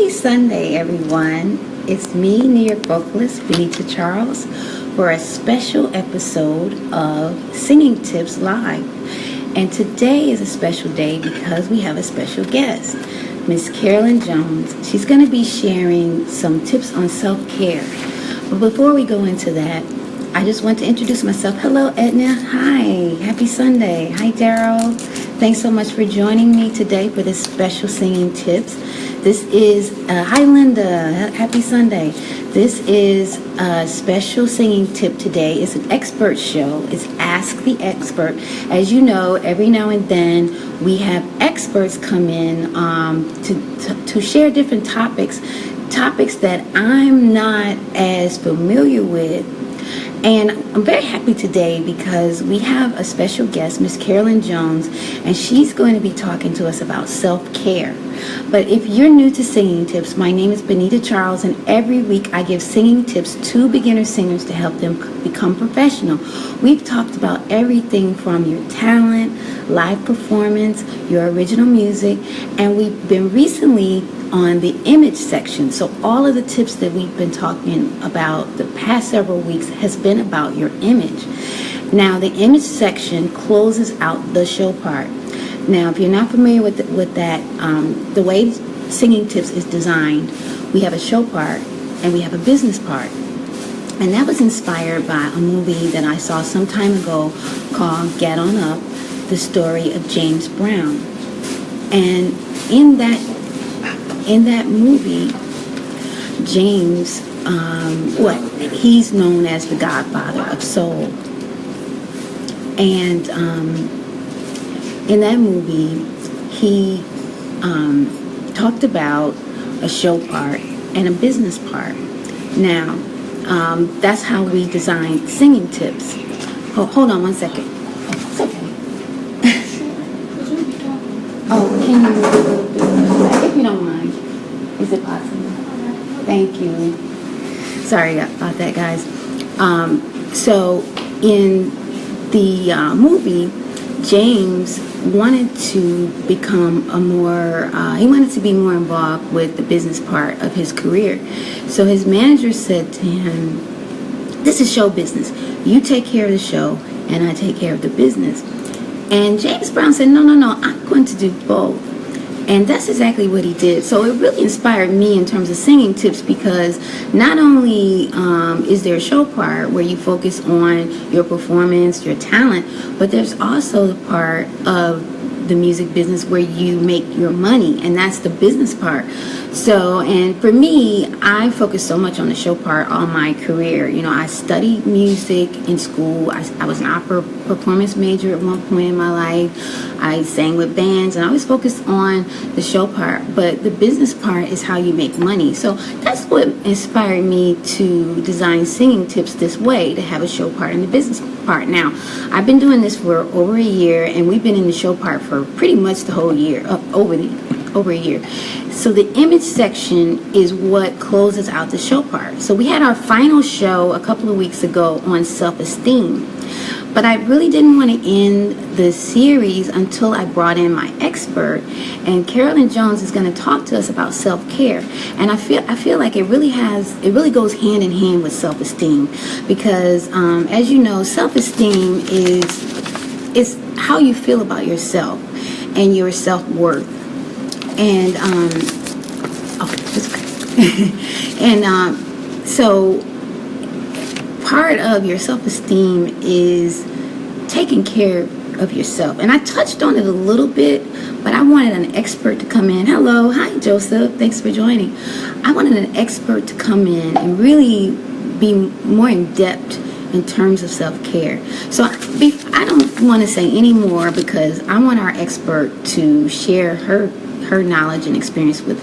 Happy Sunday, everyone. It's me, New York vocalist Benita Charles, for a special episode of Singing Tips Live. And today is a special day because we have a special guest, Miss Carolyn Jones. She's going to be sharing some tips on self-care. But before we go into that, I just want to introduce myself. Hello, Edna. Hi. Happy Sunday. Hi, Daryl. Thanks so much for joining me today for this special singing tips. This is, hi, Linda. Happy Sunday. This is a special singing tip today. It's an expert show. It's Ask the Expert. As you know, every now and then we have experts come in to share different topics that I'm not as familiar with. And I'm very happy today because we have a special guest, Miss Carolyn Jones, and she's going to be talking to us about self-care. But if you're new to Singing Tips, my name is Benita Charles, and every week I give singing tips to beginner singers to help them become professional. We've talked about everything from your talent, live performance, your original music, and we've been recently on the image section. So all of the tips that we've been talking about the past several weeks has been about your image. Now, the image section closes out the show part. Now, if you're not familiar with that, the way Singing Tips is designed, we have a show part and we have a business part. And that was inspired by a movie that I saw some time ago called Get On Up, the story of James Brown. And in that movie, James, he's known as the godfather of soul. And in that movie, he talked about a show part and a business part. Now, that's how we designed Singing Tips. Oh, hold on one second. It's okay. Oh, can you move a little bit? If you don't mind. Is it possible? Thank you. Sorry about that, guys. So in the movie, James wanted to become he wanted to be more involved with the business part of his career. So his manager said to him, "This is show business. You take care of the show and I take care of the business." And James Brown said, no, I'm going to do both. And that's exactly what he did. So it really inspired me in terms of singing tips, because not only is there a show part where you focus on your performance, your talent, but there's also the part of the music business where you make your money, and that's the business part. So, and for me, I focused so much on the show part all my career. You know, I studied music in school. I was an opera performance major at one point in my life. I sang with bands, and I was focused on the show part, but the business part is how you make money. So that's what inspired me to design Singing Tips this way, to have a show part and the business part. Now, I've been doing this for over a year, and we've been in the show part for pretty much the whole year, over a year. So the image section is what closes out the show part. So we had our final show a couple of weeks ago on self-esteem. But I really didn't want to end the series until I brought in my expert, and Carolyn Jones is going to talk to us about self-care. And I feel like it really goes hand in hand with self-esteem, because as you know, self-esteem is how you feel about yourself and your self-worth. And so part of your self-esteem is taking care of yourself. And I touched on it a little bit, but I wanted an expert to come in. Hello. Hi, Joseph. Thanks for joining. I wanted an expert to come in and really be more in depth in terms of self-care. So I don't want to say any more, because I want our expert to share her knowledge and experience with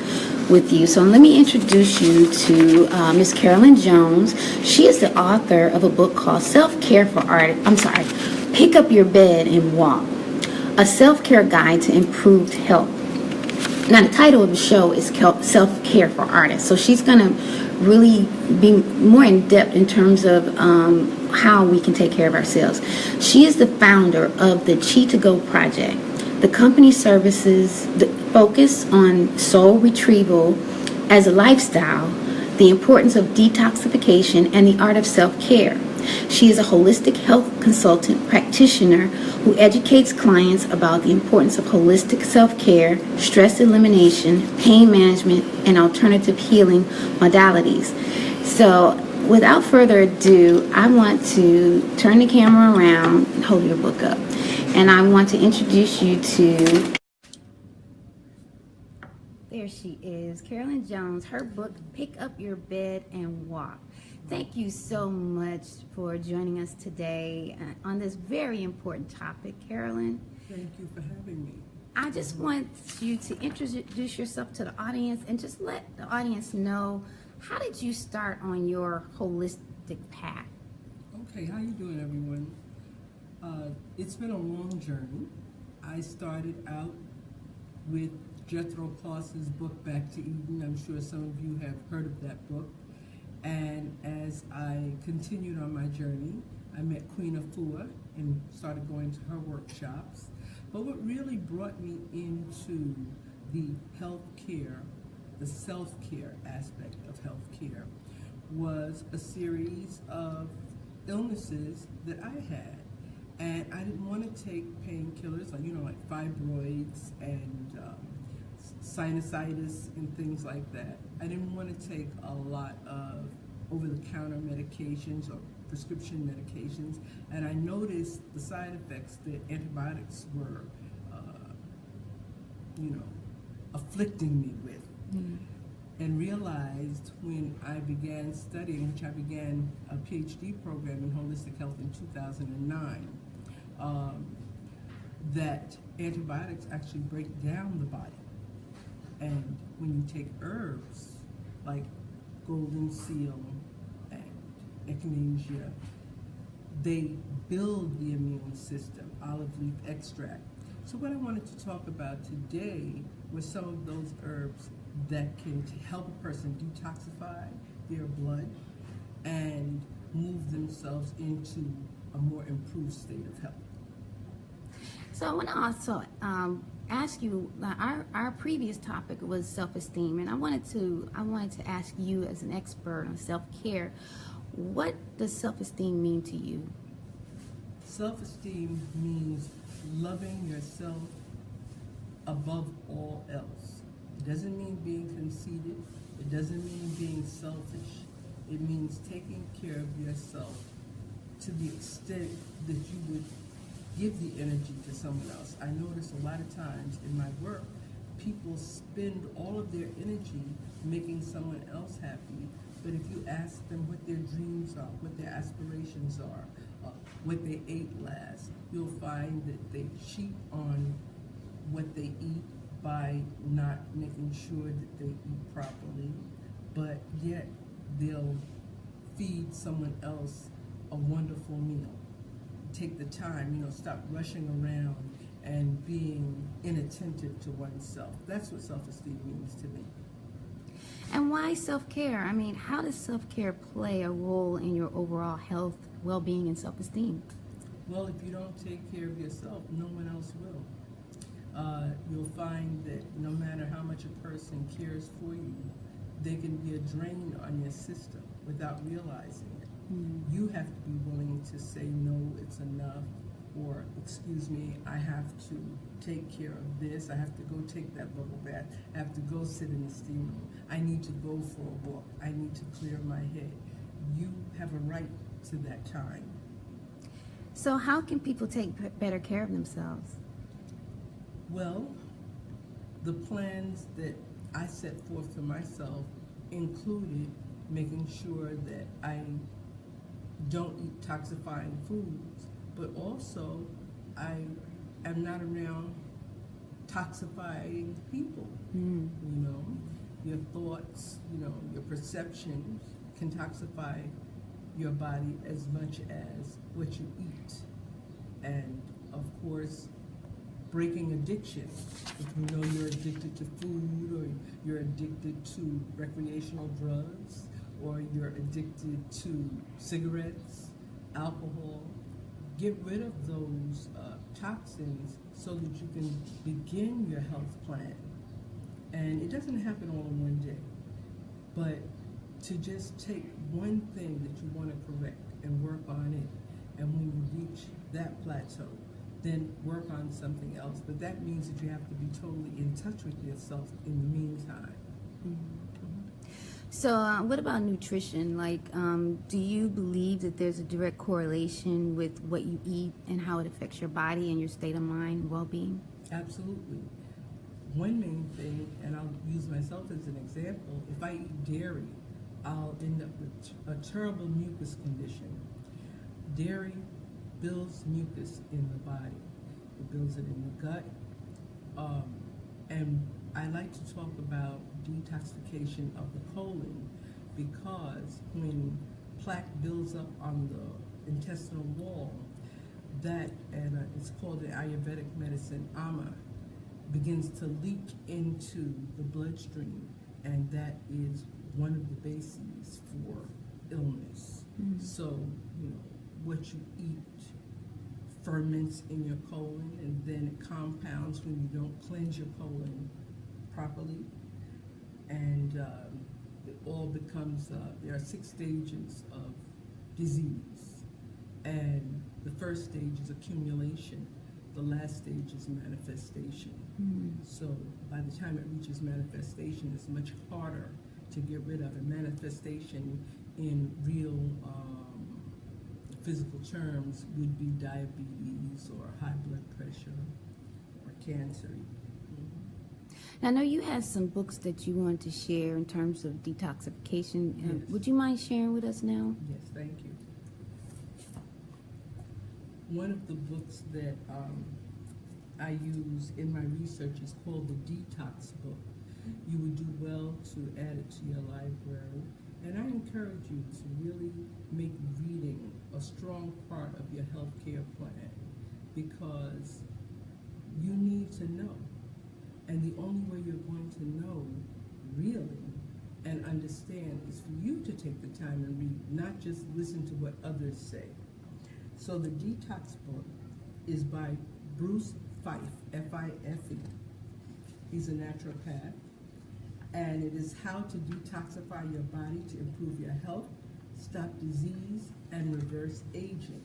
you. So let me introduce you to Miss Carolyn Jones. She is the author of a book called Pick Up Your Bed and Walk, a self-care guide to improved health. Now, the title of the show is Self-Care for Artists. So she's going to really be more in depth in terms of how we can take care of ourselves. She is the founder of the Chi2Go Project. The company services focus on soul retrieval as a lifestyle, the importance of detoxification, and the art of self-care. She is a holistic health consultant practitioner who educates clients about the importance of holistic self-care, stress elimination, pain management, and alternative healing modalities. So, without further ado, I want to turn the camera around and hold your book up. And I want to introduce you to... There she is, Carolyn Jones. Her book, Pick Up Your Bed and Walk. Thank you so much for joining us today on this very important topic, Carolyn. Thank you for having me. I just want you to introduce yourself to the audience and just let the audience know, how did you start on your holistic path? Okay, how you doing, everyone? It's been a long journey. I started out with Jethro Claus's book, Back to Eden. I'm sure some of you have heard of that book. And as I continued on my journey, I met Queen Afua and started going to her workshops. But what really brought me into the healthcare, the self-care aspect of healthcare, was a series of illnesses that I had. And I didn't want to take painkillers, like fibroids and sinusitis and things like that. I didn't want to take a lot of over-the-counter medications or prescription medications, and I noticed the side effects that antibiotics were, afflicting me with. And realized when I began studying, which I began a PhD program in holistic health in 2009, that antibiotics actually break down the body. And when you take herbs like golden seal and echinacea, they build the immune system, olive leaf extract. So what I wanted to talk about today was some of those herbs that can help a person detoxify their blood and move themselves into a more improved state of health. So I want to also ask you, our previous topic was self-esteem, and I wanted to ask you, as an expert on self-care, what does self-esteem mean to you? Self-esteem means loving yourself above all else. It doesn't mean being conceited. It doesn't mean being selfish. It means taking care of yourself to the extent that you would give the energy to someone else. I notice a lot of times in my work, people spend all of their energy making someone else happy, but if you ask them what their dreams are, what their aspirations are, what they ate last, you'll find that they cheat on what they eat by not making sure that they eat properly, but yet they'll feed someone else a wonderful meal. Take the time, stop rushing around and being inattentive to oneself. That's what self-esteem means to me. And why self-care? I mean, how does self-care play a role in your overall health, well-being, and self-esteem? Well, if you don't take care of yourself, no one else will. You'll find that no matter how much a person cares for you, they can be a drain on your system without realizing it. You have to be willing to say, no, it's enough, or excuse me, I have to take care of this, I have to go take that bubble bath, I have to go sit in the steam room, I need to go for a walk, I need to clear my head. You have a right to that time. So how can people take better care of themselves? Well, the plans that I set forth for myself included making sure that I don't eat toxifying foods, but also I am not around toxifying people. Your thoughts, your perceptions can toxify your body as much as what you eat. And of course, breaking addiction. If you know you're addicted to food, or you're addicted to recreational drugs, or you're addicted to cigarettes, alcohol, get rid of those toxins so that you can begin your health plan. And it doesn't happen all in one day. but to just take one thing that you want to correct and work on it, and when you reach that plateau, then work on something else. But that means that you have to be totally in touch with yourself in the meantime. So what about nutrition? Like, do you believe that there's a direct correlation with what you eat and how it affects your body and your state of mind and well-being? Absolutely. One main thing, and I'll use myself as an example, if I eat dairy, I'll end up with a terrible mucus condition. Dairy builds mucus in the body. It builds it in the gut. And I like to talk about detoxification of the colon, because when plaque builds up on the intestinal wall, that, and it's called the Ayurvedic medicine, ama, begins to leak into the bloodstream, and that is one of the bases for illness. So, what you eat ferments in your colon, and then it compounds when you don't cleanse your colon properly, and it all becomes, there are 6 stages of disease, and the first stage is accumulation, the last stage is manifestation. So by the time it reaches manifestation, it's much harder to get rid of. And manifestation in real physical terms would be diabetes or high blood pressure or cancer. Now, I know you have some books that you want to share in terms of detoxification. Yes. Would you mind sharing with us now? Yes, thank you. One of the books that I use in my research is called the Detox Book. You would do well to add it to your library. And I encourage you to really make reading a strong part of your healthcare plan, because you need to know. And the only way you're going to know, really, and understand is for you to take the time and read, not just listen to what others say. So the Detox Book is by Bruce Fife, F-I-F-E. He's a naturopath. And it is how to detoxify your body to improve your health, stop disease, and reverse aging.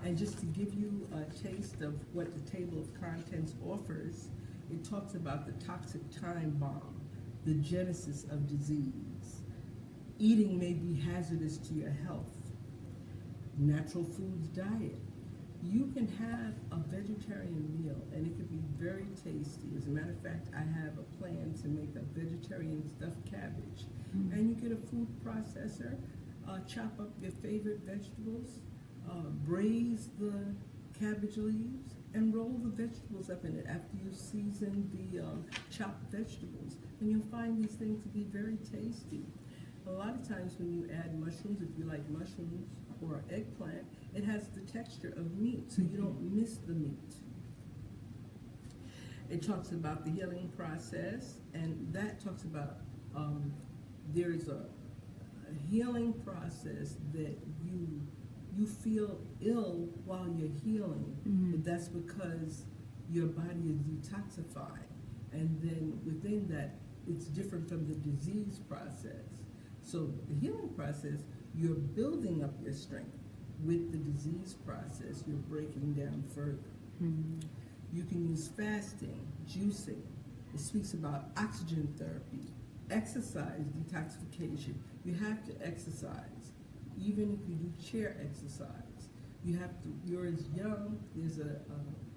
And just to give you a taste of what the table of contents offers, it talks about the toxic time bomb, the genesis of disease. Eating may be hazardous to your health. Natural foods diet. You can have a vegetarian meal and it can be very tasty. As a matter of fact, I have a plan to make a vegetarian stuffed cabbage. And you get a food processor, chop up your favorite vegetables, braise the cabbage leaves, and roll the vegetables up in it after you season the chopped vegetables. And you'll find these things to be very tasty. A lot of times when you add mushrooms, if you like mushrooms or eggplant, it has the texture of meat, so you don't miss the meat. It talks about the healing process, and that talks about there's a healing process that you feel ill while you're healing, but that's because your body is detoxifying. And then within that, it's different from the disease process. So the healing process, you're building up your strength. With the disease process, you're breaking down further. You can use fasting, juicing. It speaks about oxygen therapy, exercise, detoxification. You have to exercise. Even if you do chair exercise, you're as young, there's a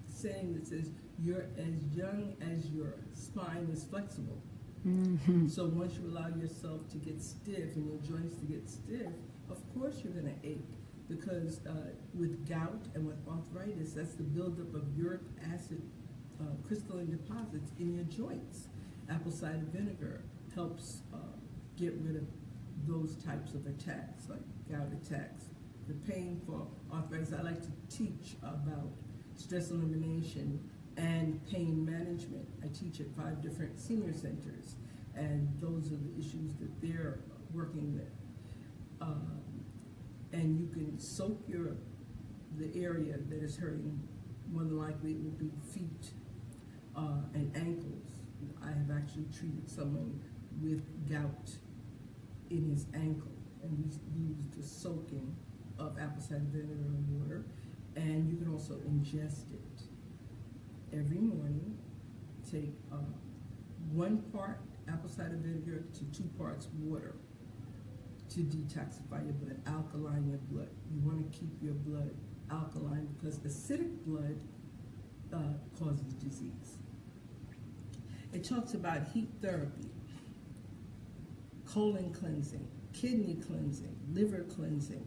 saying that says, you're as young as your spine is flexible. So once you allow yourself to get stiff and your joints to get stiff, of course you're going to ache, because with gout and with arthritis, that's the buildup of uric acid crystalline deposits in your joints. Apple cider vinegar helps get rid of those types of attacks, like gout attacks. The pain for arthritis, I like to teach about stress elimination and pain management. I teach at 5 different senior centers, and those are the issues that they're working with. And you can soak the area that is hurting. More than likely it will be feet and ankles. I have actually treated someone with gout in his ankle, and we used the soaking of apple cider vinegar and water, and you can also ingest it. Every morning, take 1 part apple cider vinegar to 2 parts water to detoxify your blood, alkaline your blood. You want to keep your blood alkaline because acidic blood causes disease. It talks about heat therapy, colon cleansing, kidney cleansing, liver cleansing,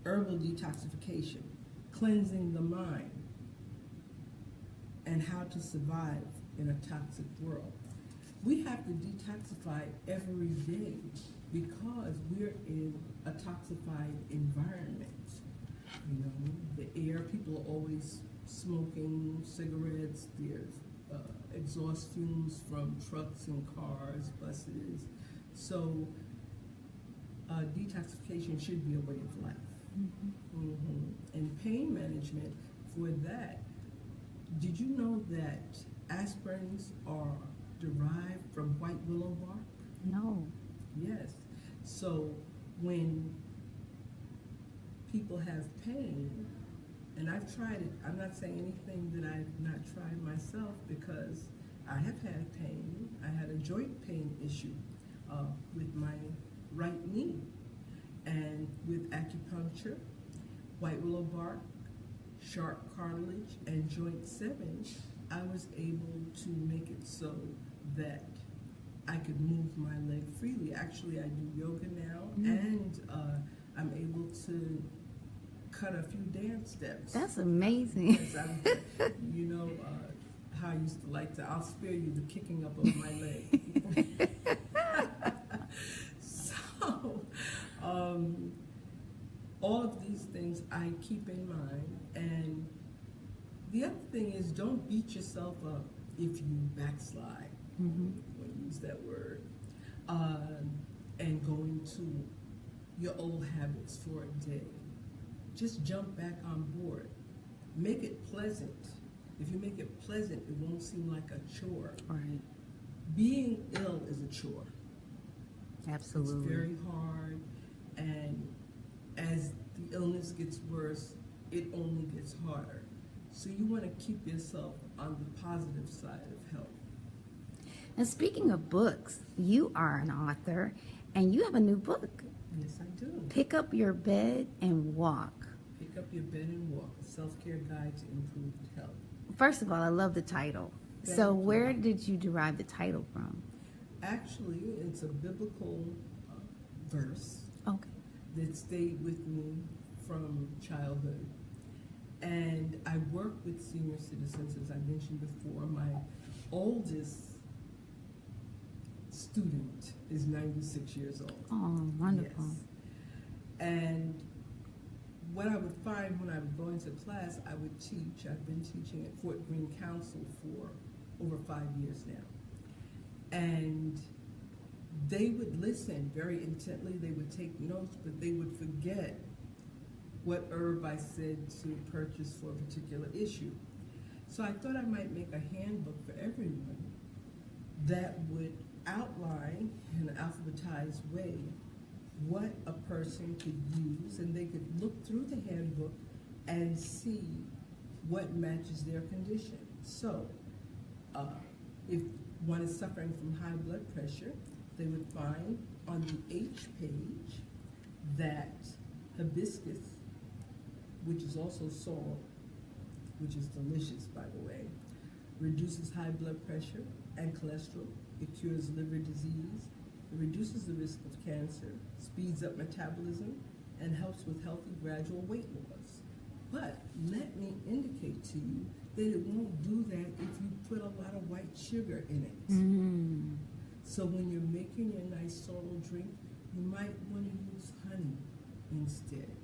herbal detoxification, cleansing the mind, and how to survive in a toxic world. We have to detoxify every day because we're in a toxified environment. You know, the air, people are always smoking cigarettes, there's exhaust fumes from trucks and cars, buses. So detoxification should be a way of life. And pain management, for that, did you know that aspirins are derived from white willow bark? No. Yes. So when people have pain, and I've tried it, I'm not saying anything that I've not tried myself because I have had pain. I had a joint pain issue with my right knee. And with acupuncture, white willow bark, sharp cartilage, and joint 7, I was able to make it so that I could move my leg freely. Actually, I do yoga now, and I'm able to cut a few dance steps. That's amazing. Yes, you know how I used to like to, I'll spare you the kicking up of my leg. So, all of these things I keep in mind. And the other thing is, don't beat yourself up if you backslide. We'll use that word. And go into your old habits for a day. Just jump back on board. Make it pleasant. If you make it pleasant, it won't seem like a chore. Right. Being ill is a chore. Absolutely. It's very hard, and as the illness gets worse, it only gets harder. So you want to keep yourself on the positive side of health. And speaking of books, you are an author, and you have a new book. Yes, I do. Pick Up Your Bed and Walk. Pick Up Your Bed and Walk, a self-care guide to improved health. First of all, I love the title. Thank So you. where did you derive the title from? Actually, it's a biblical verse Okay. that stayed with me from childhood. And I work with senior citizens, as I mentioned before. My oldest student is 96 years old. Oh, wonderful. Yes. And what I would find when I would go into class, I would teach. I've been teaching at Fort Greene Council for over 5 years now. And they would listen very intently. They would take notes, but they would forget what herb I said to purchase for a particular issue. So I thought I might make a handbook for everyone that would outline in an alphabetized way what a person could use, and they could look through the handbook and see what matches their condition. So if one is suffering from high blood pressure, they would find on the H page that hibiscus, which is also salt, which is delicious, by the way, reduces high blood pressure and cholesterol. It cures liver disease. It reduces the risk of cancer, speeds up metabolism, and helps with healthy gradual weight loss. But let me indicate to you that it won't do that if you put a lot of white sugar in it. So when you're making your nice sorrel drink, you might want to use honey instead.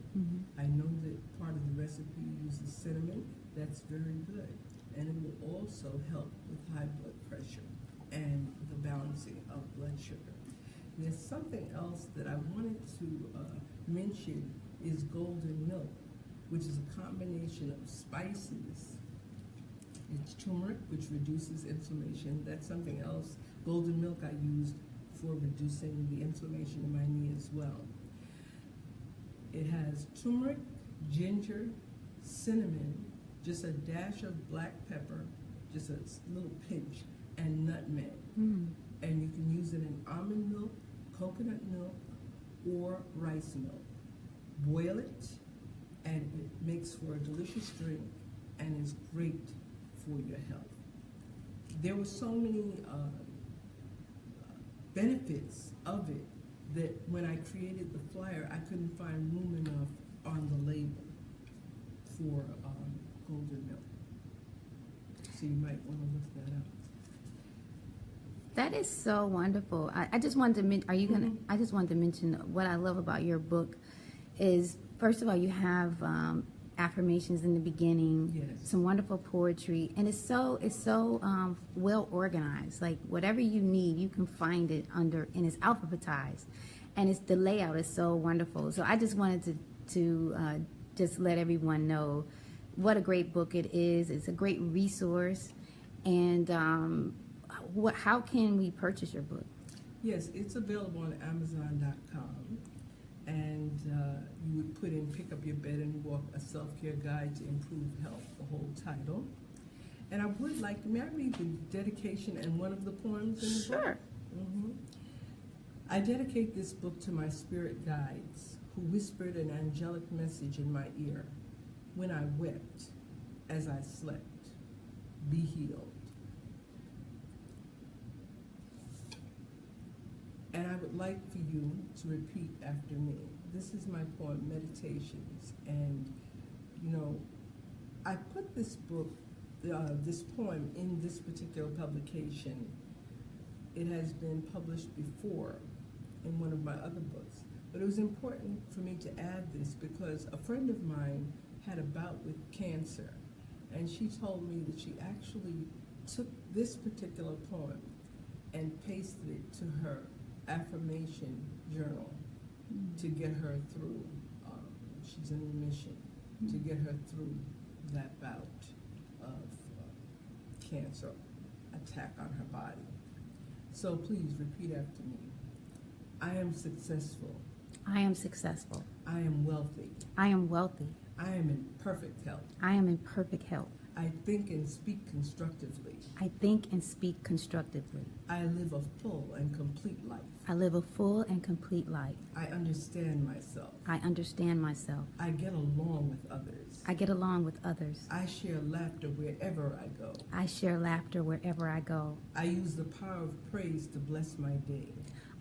I know that part of the recipe uses cinnamon. That's very good. And it will also help with high blood pressure and the balancing of blood sugar. There's something else that I wanted to mention is golden milk, which is a combination of spices. It's turmeric, which reduces inflammation. That's something else. Golden milk I used for reducing the inflammation in my knee as well. It has turmeric, ginger, cinnamon, just a dash of black pepper, just a little pinch, and nutmeg. And you can use it in almond milk, coconut milk, or rice milk. Boil it, and it makes for a delicious drink and is great for your health. There were so many benefits of it that when I created the flyer, I couldn't find room enough on the label for golden milk. So you might want to look that up. That is so wonderful. I just wanted to mention. I just wanted to mention what I love about your book is, first of all, you have affirmations in the beginning, Yes. some wonderful poetry, and it's so well organized. Like whatever you need, you can find it under, and it's alphabetized, and the layout is so wonderful. So I just wanted to just let everyone know what a great book it is. It's a great resource, and how can we purchase your book? Yes, it's available on Amazon.com. And you would put in Pick Up Your Bed and Walk, a self-care guide to improve health, the whole title. And I would like, may I read the dedication and one of the poems in the book? Sure. I dedicate this book to my spirit guides who whispered an angelic message in my ear when I wept as I slept. Be healed. And I would like for you to repeat after me. This is my poem, Meditations. And, you know, I put this book, this poem in this particular publication. It has been published before in one of my other books. But it was important for me to add this because a friend of mine had a bout with cancer. And she told me that she actually took this particular poem and pasted it to her affirmation journal to get her through. She's in remission, to get her through that bout of cancer attack on her body. So please repeat after me. I am successful. I am successful. I am wealthy. I am wealthy. I am in perfect health. I am in perfect health. I think and speak constructively. I think and speak constructively. I live a full and complete life. I live a full and complete life. I understand myself. I understand myself. I get along with others. I get along with others. I share laughter wherever I go. I share laughter wherever I go. I use the power of praise to bless my day.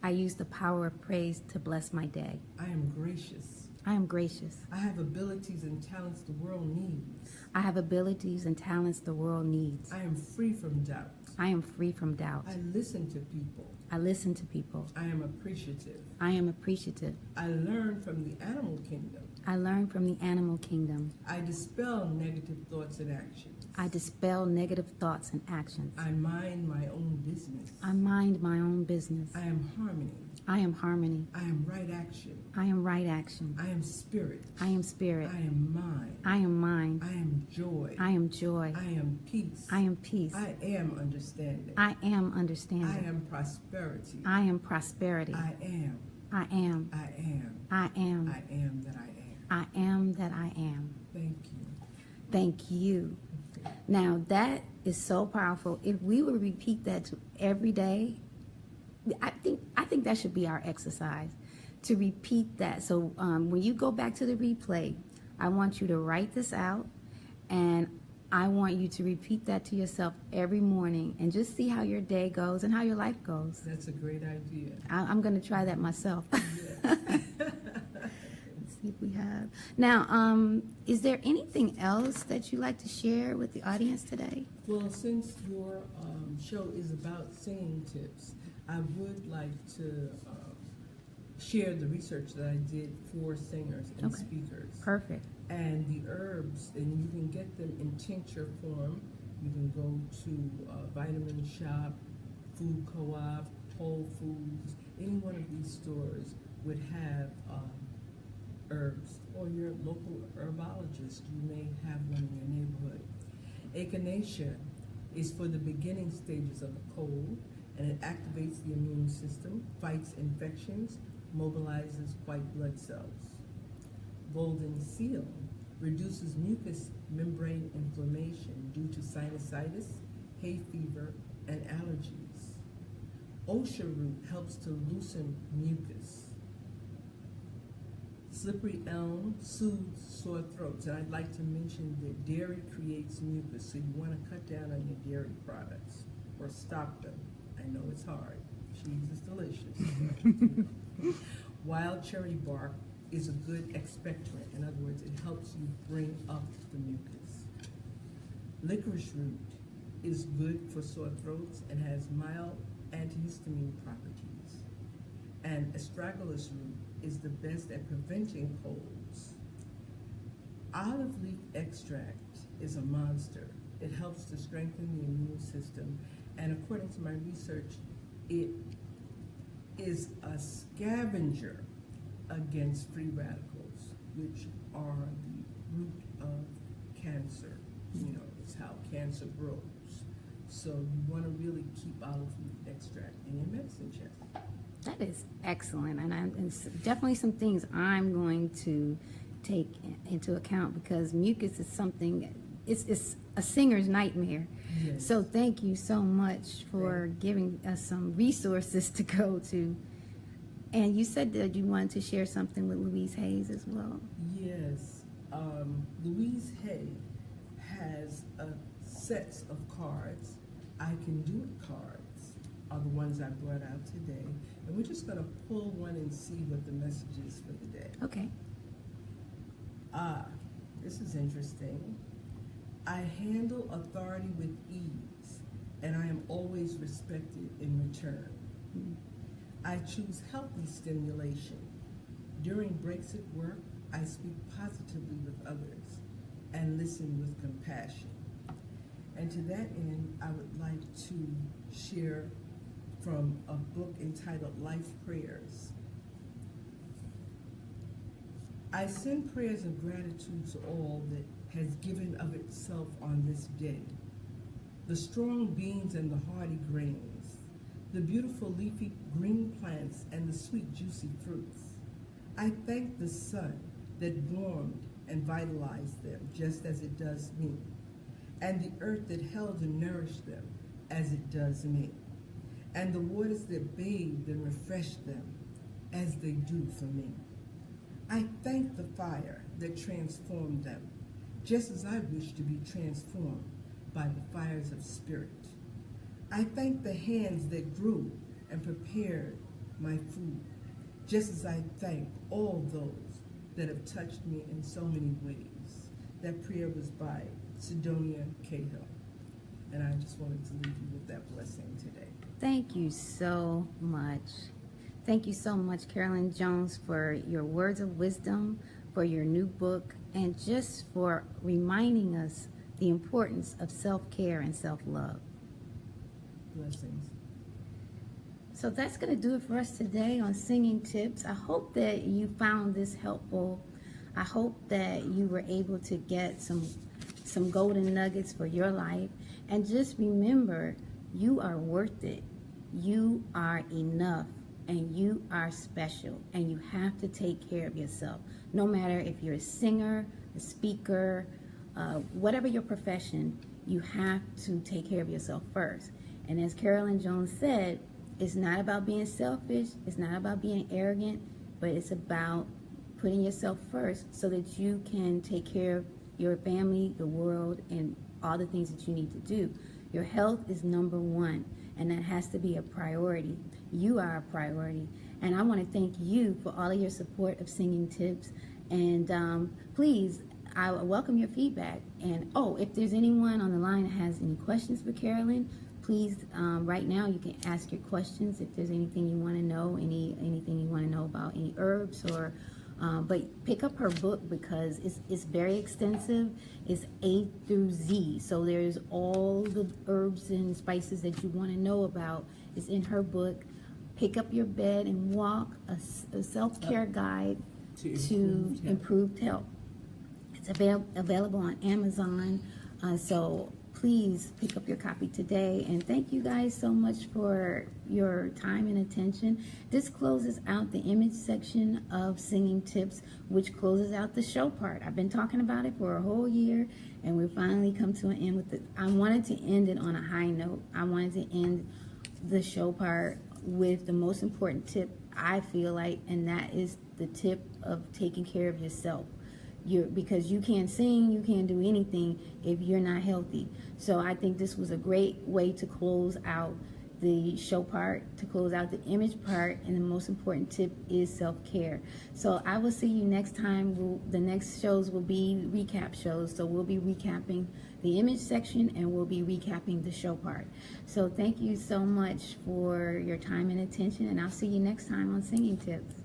I use the power of praise to bless my day. I am gracious. I am gracious. I have abilities and talents the world needs. I have abilities and talents the world needs. I am free from doubt. I am free from doubt. I listen to people. I listen to people. I am appreciative. I am appreciative. I learn from the animal kingdom. I learn from the animal kingdom. I dispel negative thoughts and actions. I dispel negative thoughts and actions. I mind my own business. I mind my own business. I am harmony. I am harmony. I am right action. I am right action. I am spirit. I am spirit. I am mind. I am mind. I am joy. I am joy. I am peace. I am peace. I am understanding. I am understanding. I am prosperity. I am prosperity. I am. I am. I am. I am. I am that I am. I am that I am. Thank you. Thank you. Now that is so powerful. If we would repeat that every day, I think that should be our exercise, to repeat that. So when you go back to the replay, I want you to write this out, and I want you to repeat that to yourself every morning and just see how your day goes and how your life goes. That's a great idea. I'm going to try that myself. Yes. Let's see if we have. Now, is there anything else that you'd like to share with the audience today? Well, since your show is about singing tips, I would like to share the research that I did for singers and speakers. Perfect. And the herbs, and you can get them in tincture form. You can go to Vitamin Shop, Food Co-op, Whole Foods. Any one of these stores would have herbs, or your local herbologist, you may have one in your neighborhood. Echinacea is for the beginning stages of a cold, and it activates the immune system, fights infections, mobilizes white blood cells. Golden seal reduces mucous membrane inflammation due to sinusitis, hay fever, and allergies. Osha root helps to loosen mucus. Slippery elm soothes sore throats, and I'd like to mention that dairy creates mucus, so you want to cut down on your dairy products or stop them. I know it's hard. Cheese is delicious. Wild cherry bark is a good expectorant. In other words, it helps you bring up the mucus. Licorice root is good for sore throats and has mild antihistamine properties. And astragalus root is the best at preventing colds. Olive leaf extract is a monster. It helps to strengthen the immune system, and according to my research, it is a scavenger against free radicals, which are the root of cancer. You know, it's how cancer grows. So you want to really keep olive leaf extract in your medicine chest. That is excellent, and it's definitely some things I'm going to take into account, because mucus is something, it's a singer's nightmare. Yes. So thank you so much for giving us some resources to go to. And you said that you wanted to share something with Louise Hayes as well. Yes. Louise Hay has sets of cards. I Can Do It cards are the ones I brought out today. And we're just going to pull one and see what the message is for the day. Okay. This is interesting. I handle authority with ease, and I am always respected in return. I choose healthy stimulation. During breaks at work, I speak positively with others and listen with compassion. And to that end, I would like to share from a book entitled Life Prayers. I send prayers of gratitude to all that has given of itself on this day. The strong beans and the hardy grains, the beautiful leafy green plants and the sweet juicy fruits. I thank the sun that warmed and vitalized them just as it does me, and the earth that held and nourished them as it does me, and the waters that bathed and refreshed them as they do for me. I thank the fire that transformed them, just as I wish to be transformed by the fires of spirit. I thank the hands that grew and prepared my food, just as I thank all those that have touched me in so many ways. That prayer was by Sidonia Cahill, and I just wanted to leave you with that blessing today. Thank you so much. Thank you so much, Carolyn Jones, for your words of wisdom, for your new book, and just for reminding us the importance of self-care and self-love. Blessings. So that's going to do it for us today on Singing Tips. I hope that you found this helpful. I hope that you were able to get some golden nuggets for your life. And just remember, you are worth it. You are enough. And you are special, and you have to take care of yourself. No matter if you're a singer, a speaker, whatever your profession, you have to take care of yourself first. And as Carolyn Jones said, it's not about being selfish, it's not about being arrogant, but it's about putting yourself first so that you can take care of your family, the world, and all the things that you need to do. Your health is number one, and that has to be a priority. You are a priority. And I want to thank you for all of your support of Singing Tips. And please, I welcome your feedback. And if there's anyone on the line that has any questions for Carolyn, please, right now you can ask your questions. If there's anything you want to know, anything you want to know about any herbs, or but pick up her book, because it's very extensive. It's A through Z. So there's all the herbs and spices that you want to know about. It's in her book. Pick Up Your Bed and Walk, a self-care guide to improved health. It's available on Amazon. So please pick up your copy today. And thank you guys so much for your time and attention. This closes out the image section of Singing Tips, which closes out the show part. I've been talking about it for a whole year, and we've finally come to an end with it. I wanted to end it on a high note. I wanted to end the show part with the most important tip, I feel like, and that is the tip of taking care of yourself. Because you can't sing, you can't do anything if you're not healthy. So I think this was a great way to close out the show part, to close out the image part, and the most important tip is self-care. So I will see you next time. The next shows will be recap shows. So we'll be recapping the image section, and we'll be recapping the show part. So thank you so much for your time and attention, and I'll see you next time on Singing Tips.